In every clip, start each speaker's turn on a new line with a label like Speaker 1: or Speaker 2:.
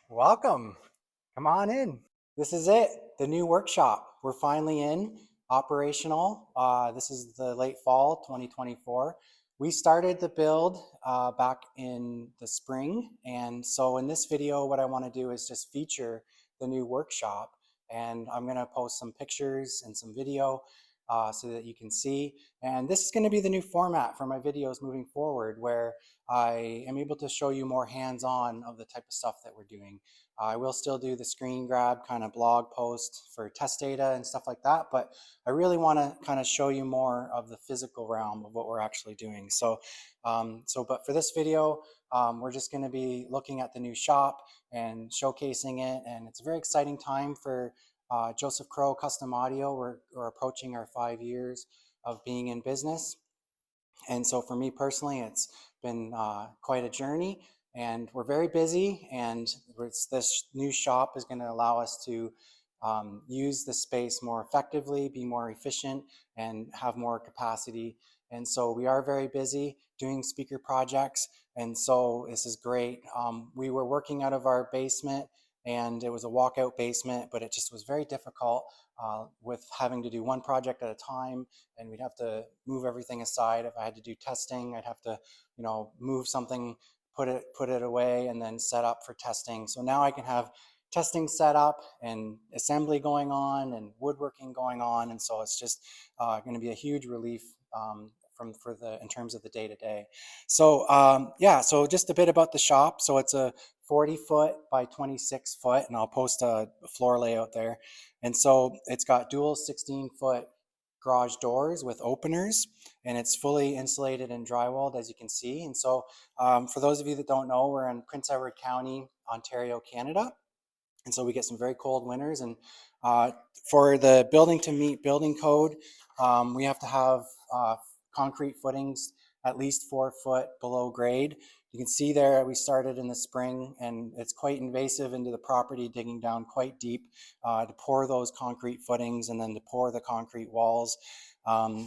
Speaker 1: Welcome. Come on in. This is it, the new workshop. We're finally in operational. This is the late fall 2024. We started the build back in the spring. And so in this video, what I want to do is just feature the new workshop. And I'm going to post some pictures and some video so that you can see. And this is going to be the new format for my videos moving forward, where I am able to show you more hands-on of the type of stuff that we're doing. I will still do the screen grab kind of blog post for test data and stuff like that, but I really want to kind of show you more of the physical realm of what we're actually doing. But for this video, we're just going to be looking at the new shop and showcasing it, and it's a very exciting time for Joseph Crowe Custom Audio. We're approaching our 5 years of being in business. And so for me personally, it's been quite a journey, and we're very busy, and this new shop is going to allow us to use the space more effectively, be more efficient, and have more capacity. And so we are very busy doing speaker projects, and so this is great. We were working out of our basement, and it was a walkout basement, but it just was very difficult with having to do one project at a time, and we'd have to move everything aside. If I had to do testing, I'd have to, move something, put it away, and then set up for testing. So now I can have testing set up and assembly going on and woodworking going on, and so it's just going to be a huge relief in terms of the day-to-day. So just a bit about the shop. So it's a 40-foot by 26-foot, and I'll post a floor layout there. And so it's got dual 16-foot garage doors with openers, and it's fully insulated and drywalled, as you can see. And so for those of you that don't know, we're in Prince Edward County, Ontario, Canada. And so we get some very cold winters. And for the building to meet building code, we have to have concrete footings at least 4 foot below grade. You can see there we started in the spring, and it's quite invasive into the property, digging down quite deep to pour those concrete footings and then to pour the concrete walls.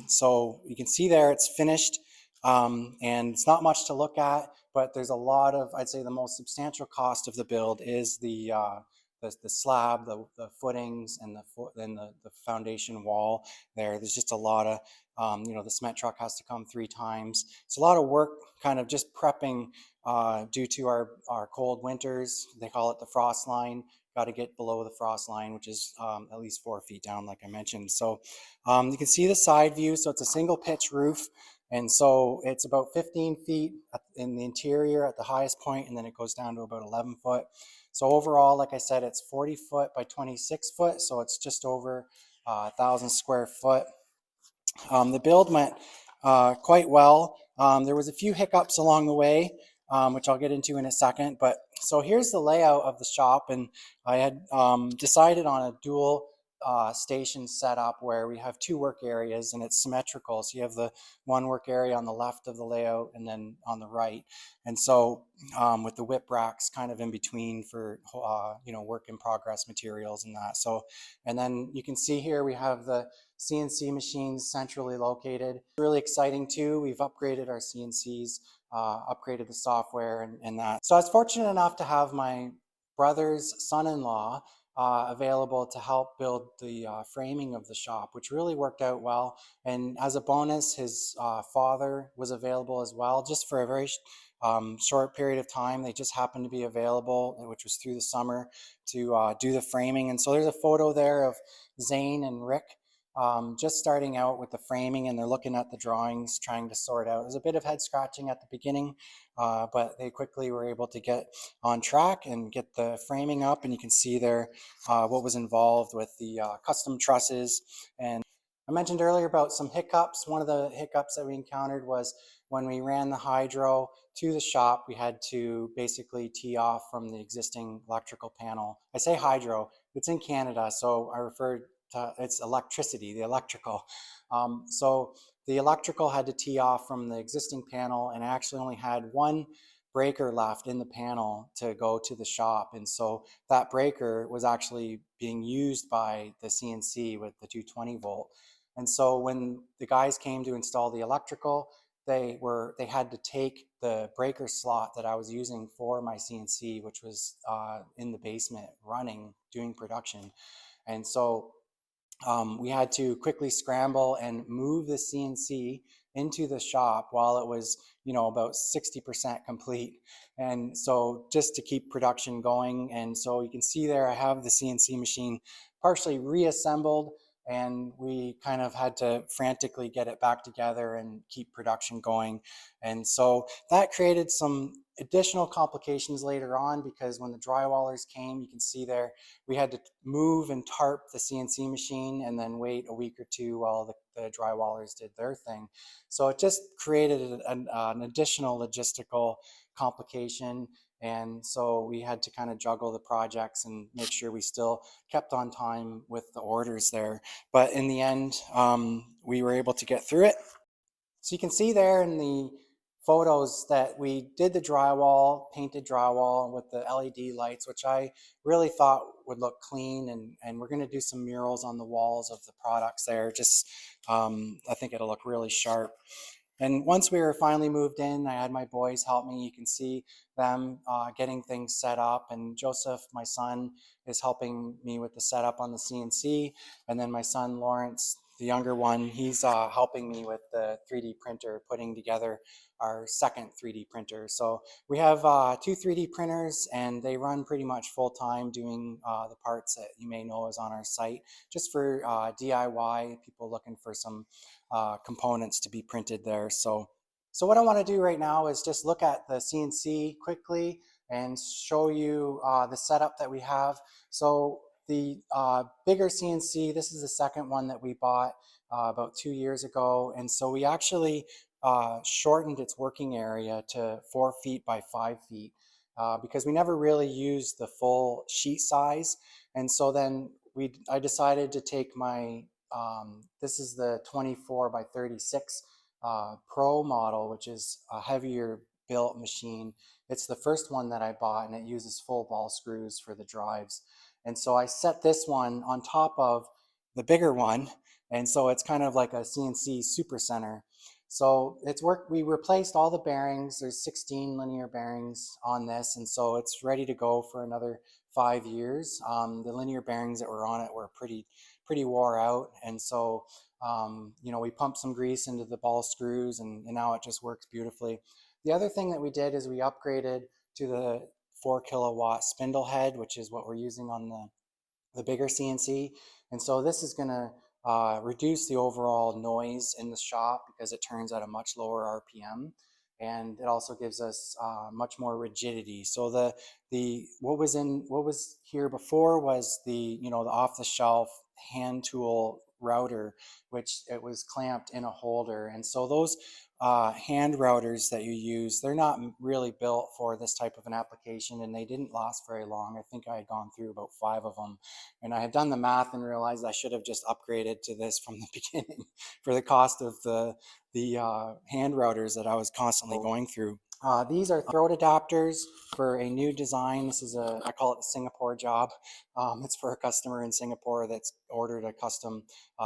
Speaker 1: So you can see there it's finished, and it's not much to look at, but there's a lot of, I'd say the most substantial cost of the build is the slab, the footings, and the foundation wall there. There's just a lot of, the cement truck has to come 3 times. It's a lot of work kind of just prepping due to our cold winters. They call it the frost line. Got to get below the frost line, which is at least 4 feet down, like I mentioned. So you can see the side view. So it's a single pitch roof. And so it's about 15 feet in the interior at the highest point, and then it goes down to about 11 foot. So overall, like I said, it's 40 foot by 26 foot. So it's just over 1,000 square foot. The build went quite well. There was a few hiccups along the way, which I'll get into in a second. But so here's the layout of the shop, and I had decided on a dual station setup where we have 2 work areas, and it's symmetrical. So you have the one work area on the left of the layout and then on the right. And so with the whip racks kind of in between for work in progress materials and that. So, and then you can see here we have the CNC machines centrally located. Really exciting too. We've upgraded our CNCs, upgraded the software and that. So I was fortunate enough to have my brother's son-in-law available to help build the framing of the shop, which really worked out well. And as a bonus, his father was available as well, just for a very short period of time. They just happened to be available, which was through the summer, to do the framing. And so there's a photo there of Zane and Rick just starting out with the framing, and they're looking at the drawings, trying to sort out. There's a bit of head scratching at the beginning, but they quickly were able to get on track and get the framing up, and you can see there what was involved with the custom trusses. And I mentioned earlier about some hiccups. One of the hiccups that we encountered was when we ran the hydro to the shop, we had to basically tee off from the existing electrical panel. I say hydro, it's in Canada, so I referred to it's electricity, the electrical. So the electrical had to tee off from the existing panel, and I actually only had one breaker left in the panel to go to the shop. And so that breaker was actually being used by the CNC with the 220 volt. And so when the guys came to install the electrical, they had to take the breaker slot that I was using for my CNC, which was in the basement running, doing production. And so we had to quickly scramble and move the CNC into the shop while it was, about 60% complete. And so just to keep production going. And so you can see there, I have the CNC machine partially reassembled, and we kind of had to frantically get it back together and keep production going. And so that created some additional complications later on, because when the drywallers came, you can see there, we had to move and tarp the CNC machine and then wait a week or two while the drywallers did their thing. So it just created an additional logistical complication. And so we had to kind of juggle the projects and make sure we still kept on time with the orders there. But in the end, we were able to get through it. So you can see there in the photos that we did the drywall, painted drywall with the LED lights, which I really thought would look clean. And we're going to do some murals on the walls of the products there. Just, I think it'll look really sharp. And once we were finally moved in, I had my boys help me. You can see them getting things set up. And Joseph, my son, is helping me with the setup on the CNC. And then my son, Lawrence, the younger one, he's helping me with the 3D printer, putting together our second 3D printer. So we have two 3D printers, and they run pretty much full time doing the parts that you may know is on our site, just for DIY, people looking for some components to be printed there. So what I want to do right now is just look at the CNC quickly and show you the setup that we have. So the bigger CNC, this is the second one that we bought about 2 years ago. And so we actually shortened its working area to 4 feet by 5 feet because we never really used the full sheet size. And so then I decided to take my, this is the 24 by 36 Pro model, which is a heavier built machine. It's the first one that I bought, and it uses full ball screws for the drives. And so I set this one on top of the bigger one. And so it's kind of like a CNC super center. So it's worked. We replaced all the bearings. There's 16 linear bearings on this. And so it's ready to go for another 5 years. The linear bearings that were on it were pretty wore out. And so, we pumped some grease into the ball screws, and now it just works beautifully. The other thing that we did is we upgraded to the 4 kilowatt spindle head, which is what we're using on the bigger CNC. And so this is going to reduce the overall noise in the shop because it turns at a much lower RPM. And it also gives us much more rigidity. So what was here before was the off-the-shelf hand tool router, which it was clamped in a holder. And so those hand routers that you use, they're not really built for this type of an application, and they didn't last very long. I think I had gone through about 5 of them, and I had done the math and realized I should have just upgraded to this from the beginning for the cost of the hand routers that I was constantly going through. These are throat adapters for a new design. This is I call it a Singapore job. It's for a customer in Singapore that's ordered a custom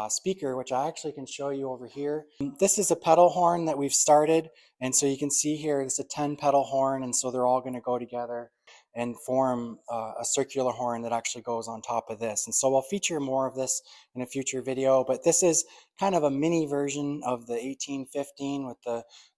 Speaker 1: speaker, which I actually can show you over here. This is a pedal horn that we've started. And so you can see here, it's a 10 pedal horn. And so they're all going to go together and form a circular horn that actually goes on top of this. And so I'll feature more of this in a future video, but this is kind of a mini version of the 1815 with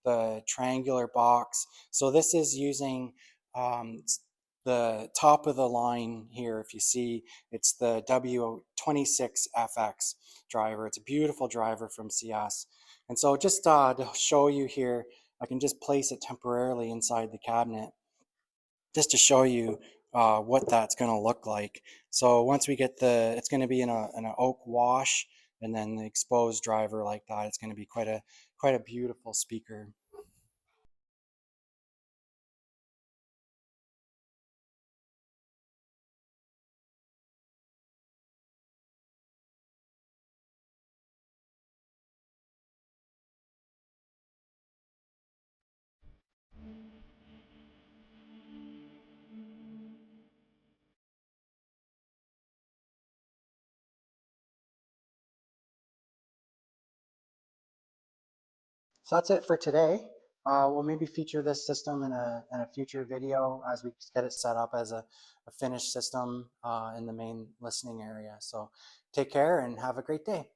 Speaker 1: the triangular box. So this is using the top of the line here. If you see, it's the W26FX driver. It's a beautiful driver from CS. And so just to show you here, I can just place it temporarily inside the cabinet just to show you what that's going to look like. So once we get it's going to be in an oak wash, and then the exposed driver like that, it's going to be quite a beautiful speaker. So that's it for today. we'll maybe feature this system in a future video as we get it set up as a finished system in the main listening area. So take care and have a great day.